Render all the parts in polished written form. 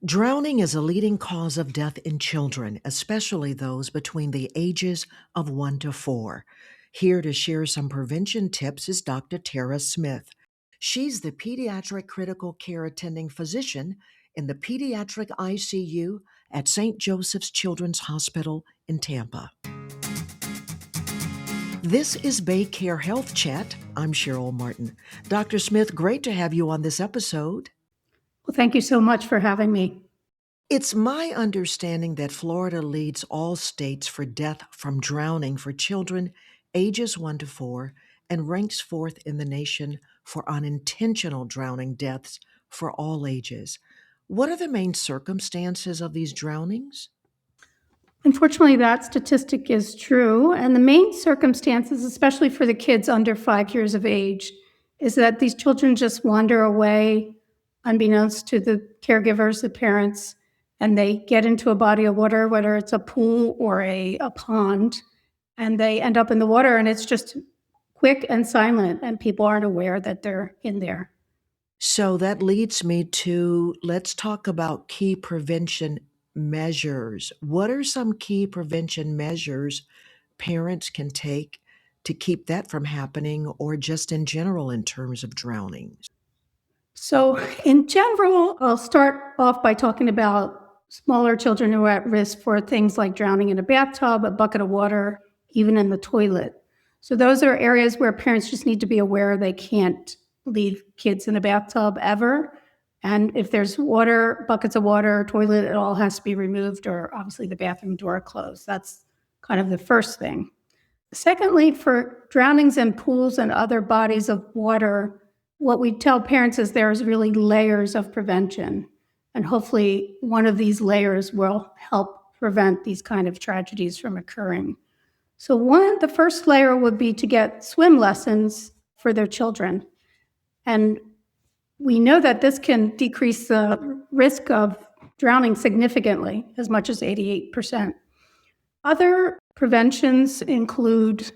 Drowning is a leading cause of death in children, especially those between the ages of 1 to 4. Here to share some prevention tips is Dr. Tara Smith. She's the pediatric critical care attending physician in the pediatric ICU at St. Joseph's Children's Hospital in Tampa. This is Bay Care Health Chat. I'm Cheryl Martin. Dr. Smith, great to have you on this episode. Well, thank you so much for having me. It's my understanding that Florida leads all states for death from drowning for children ages 1 to 4 and ranks fourth in the nation for unintentional drowning deaths for all ages. What are the main circumstances of these drownings? Unfortunately, that statistic is true. And the main circumstances, especially for the kids under 5 years of age, is that these children just wander away unbeknownst to the caregivers, the parents, and they get into a body of water, whether it's a pool or a pond, and they end up in the water, and it's just quick and silent, and people aren't aware that they're in there. So that leads me to let's talk about key prevention measures. What are some key prevention measures parents can take to keep that from happening or just in general in terms of drownings? So, in general, I'll start off by talking about smaller children who are at risk for things like drowning in a bathtub, a bucket of water, even in the toilet. So, those are areas where parents just need to be aware they can't leave kids in a bathtub ever. And if there's water, buckets of water, toilet, it all has to be removed, or obviously the bathroom door closed. That's kind of the first thing. Secondly, for drownings in pools and other bodies of water, what we tell parents is there's really layers of prevention. And hopefully one of these layers will help prevent these kind of tragedies from occurring. So the first layer would be to get swim lessons for their children. And we know that this can decrease the risk of drowning significantly, as much as 88%. Other preventions include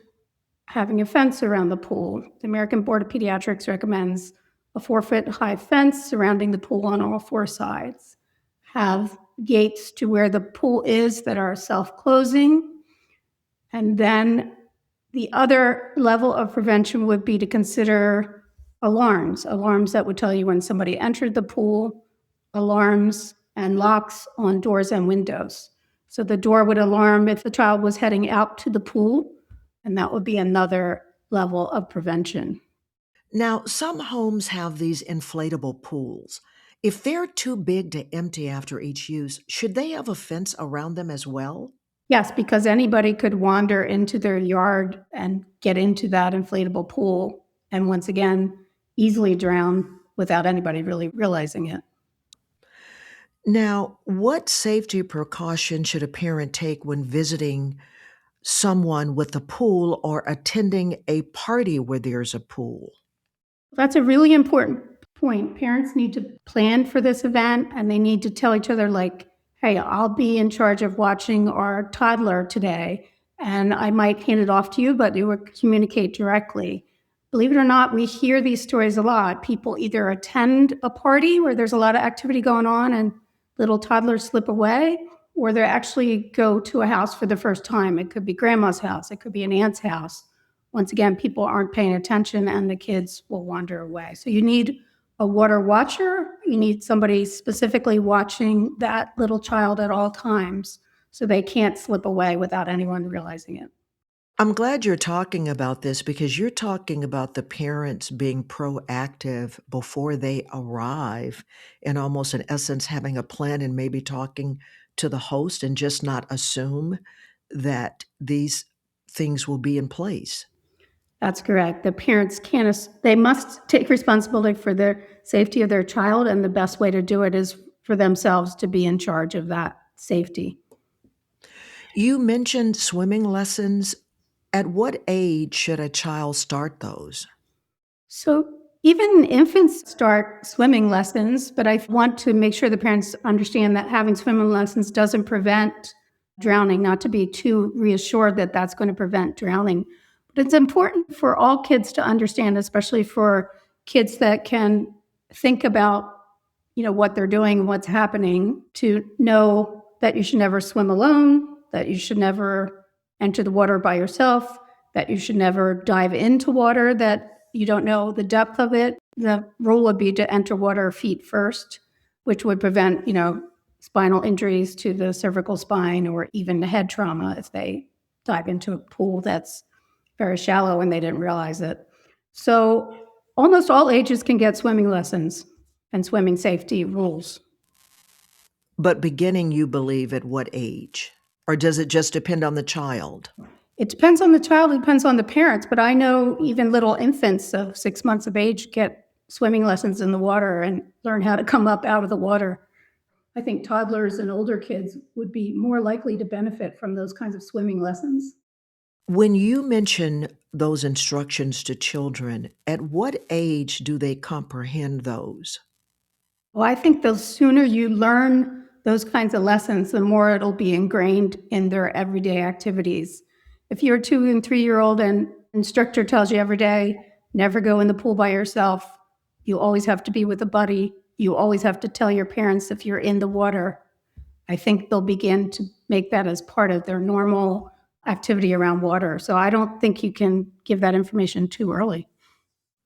having a fence around the pool. The American Board of Pediatrics recommends a 4-foot high fence surrounding the pool on all 4 sides. Have gates to where the pool is that are self-closing. And then the other level of prevention would be to consider alarms that would tell you when somebody entered the pool, alarms and locks on doors and windows. So the door would alarm if the child was heading out to the pool, and that would be another level of prevention. Now, some homes have these inflatable pools. If they're too big to empty after each use, should they have a fence around them as well? Yes, because anybody could wander into their yard and get into that inflatable pool, and once again, easily drown without anybody really realizing it. Now, what safety precaution should a parent take when visiting someone with a pool or attending a party where there's a pool? That's a really important point. Parents need to plan for this event, and they need to tell each other, like, hey, I'll be in charge of watching our toddler today, and I might hand it off to you, but you would communicate directly. Believe it or not, we hear these stories a lot. People either attend a party where there's a lot of activity going on and little toddlers slip away, or they actually go to a house for the first time. It could be grandma's house, it could be an aunt's house. Once again, people aren't paying attention and the kids will wander away. So you need a water watcher. You need somebody specifically watching that little child at all times so they can't slip away without anyone realizing it. I'm glad you're talking about this because you're talking about the parents being proactive before they arrive and almost in essence having a plan and maybe talking to the host and just not assume that these things will be in place. That's correct. The parents they must take responsibility for the safety of their child, and the best way to do it is for themselves to be in charge of that safety. You mentioned swimming lessons. At what age should a child start those? So even infants start swimming lessons, but I want to make sure the parents understand that having swimming lessons doesn't prevent drowning, not to be too reassured that that's going to prevent drowning. But it's important for all kids to understand, especially for kids that can think about what they're doing, what's happening, to know that you should never swim alone, that you should never enter the water by yourself, that you should never dive into water that you don't know the depth of it. The rule would be to enter water feet first, which would prevent, spinal injuries to the cervical spine or even head trauma if they dive into a pool that's very shallow and they didn't realize it. So almost all ages can get swimming lessons and swimming safety rules. But beginning, you believe, at what age? Or does it just depend on the child? It depends on the child, it depends on the parents, but I know even little infants of 6 months of age get swimming lessons in the water and learn how to come up out of the water. I think toddlers and older kids would be more likely to benefit from those kinds of swimming lessons. When you mention those instructions to children, at what age do they comprehend those? Well, I think the sooner you learn those kinds of lessons, the more it'll be ingrained in their everyday activities. If you're a 2 and 3-year-old and instructor tells you every day, never go in the pool by yourself, you always have to be with a buddy, you always have to tell your parents if you're in the water, I think they'll begin to make that as part of their normal activity around water. So I don't think you can give that information too early.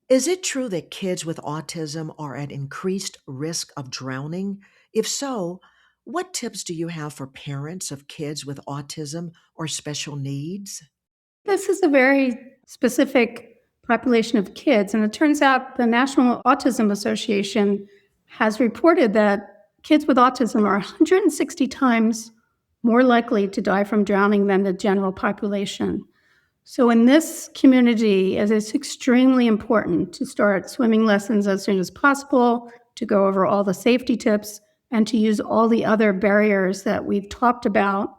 Is it true that kids with autism are at increased risk of drowning? If so, what tips do you have for parents of kids with autism or special needs? This is a very specific population of kids, and it turns out the National Autism Association has reported that kids with autism are 160 times more likely to die from drowning than the general population. So in this community, it is extremely important to start swimming lessons as soon as possible, to go over all the safety tips, and to use all the other barriers that we've talked about,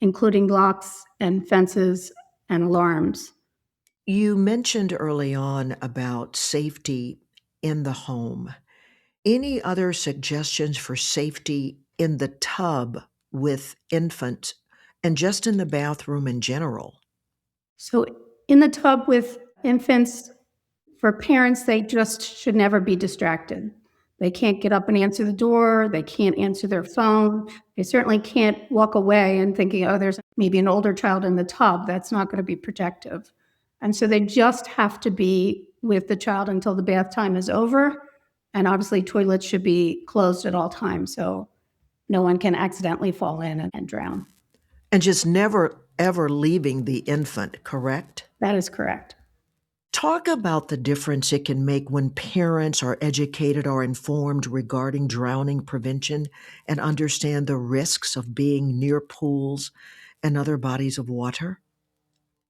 including locks and fences and alarms. You mentioned early on about safety in the home. Any other suggestions for safety in the tub with infants and just in the bathroom in general? So in the tub with infants, for parents, they just should never be distracted. They can't get up and answer the door. They can't answer their phone. They certainly can't walk away and thinking, oh, there's maybe an older child in the tub. That's not going to be protective. And so they just have to be with the child until the bath time is over. And obviously, toilets should be closed at all times so no one can accidentally fall in and drown. And just never, ever leaving the infant, correct? That is correct. Talk about the difference it can make when parents are educated or informed regarding drowning prevention and understand the risks of being near pools and other bodies of water.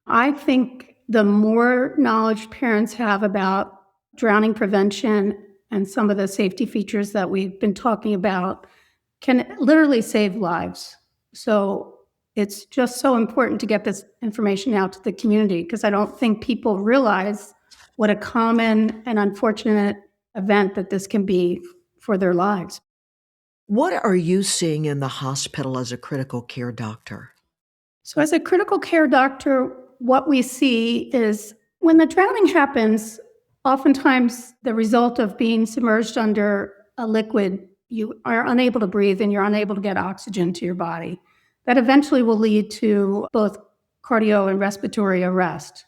I think the more knowledge parents have about drowning prevention and some of the safety features that we've been talking about can literally save lives. So it's just so important to get this information out to the community because I don't think people realize what a common and unfortunate event that this can be for their lives. What are you seeing in the hospital as a critical care doctor? So, as a critical care doctor, what we see is when the drowning happens, oftentimes the result of being submerged under a liquid, you are unable to breathe and you're unable to get oxygen to your body. That eventually will lead to both cardio and respiratory arrest.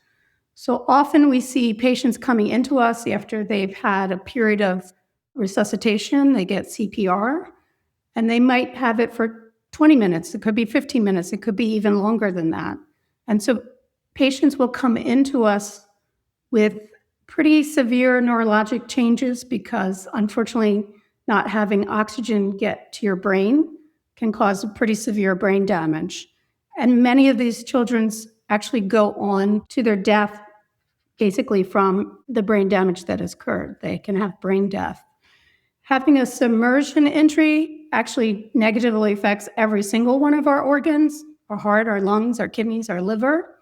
So often we see patients coming into us after they've had a period of resuscitation, they get CPR, and they might have it for 20 minutes, it could be 15 minutes, it could be even longer than that. And so patients will come into us with pretty severe neurologic changes because unfortunately not having oxygen get to your brain can cause pretty severe brain damage. And many of these children actually go on to their death basically from the brain damage that has occurred. They can have brain death. Having a submersion injury actually negatively affects every single one of our organs, our heart, our lungs, our kidneys, our liver.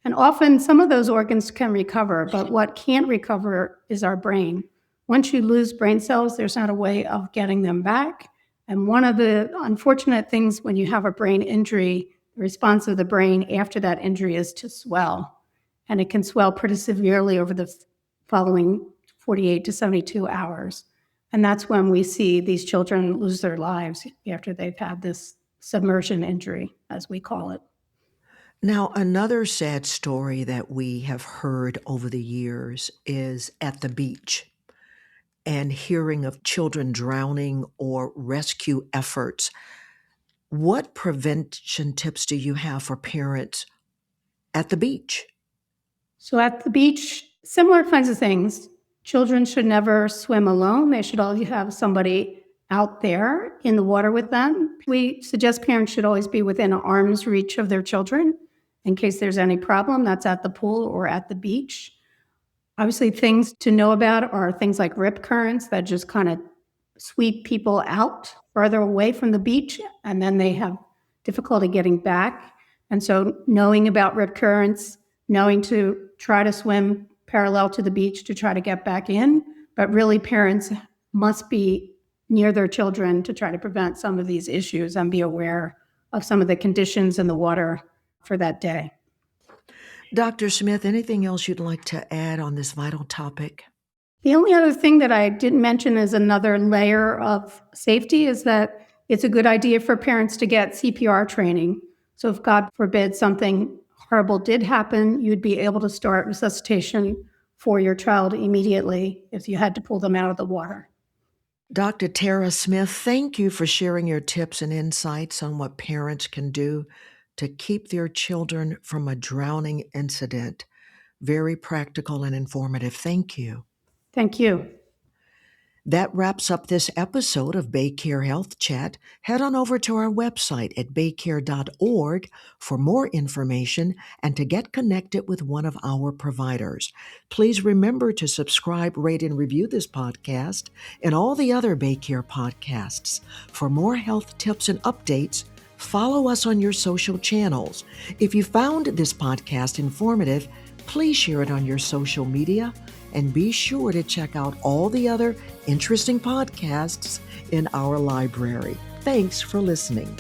And often some of those organs can recover, but what can't recover is our brain. Once you lose brain cells, there's not a way of getting them back. And one of the unfortunate things when you have a brain injury, the response of the brain after that injury is to swell. And it can swell pretty severely over the following 48 to 72 hours. And that's when we see these children lose their lives after they've had this submersion injury, as we call it. Now, another sad story that we have heard over the years is at the beach and hearing of children drowning or rescue efforts. What prevention tips do you have for parents at the beach? So at the beach, similar kinds of things. Children should never swim alone. They should always have somebody out there in the water with them. We suggest parents should always be within arm's reach of their children in case there's any problem. That's at the pool or at the beach. Obviously, things to know about are things like rip currents that just kind of sweep people out further away from the beach, and then they have difficulty getting back. And so knowing about rip currents, knowing to try to swim parallel to the beach to try to get back in, but really parents must be near their children to try to prevent some of these issues and be aware of some of the conditions in the water for that day. Dr. Smith, anything else you'd like to add on this vital topic? The only other thing that I didn't mention as another layer of safety is that it's a good idea for parents to get CPR training. So if God forbid something horrible did happen, you'd be able to start resuscitation for your child immediately if you had to pull them out of the water. Dr. Tara Smith, thank you for sharing your tips and insights on what parents can do to keep their children from a drowning incident. Very practical and informative. Thank you. Thank you. That wraps up this episode of Baycare Health Chat. Head on over to our website at baycare.org for more information and to get connected with one of our providers. Please remember to subscribe, rate, and review this podcast and all the other Baycare podcasts. For more health tips and updates, follow us on your social channels. If you found this podcast informative, please share it on your social media and be sure to check out all the other interesting podcasts in our library. Thanks for listening.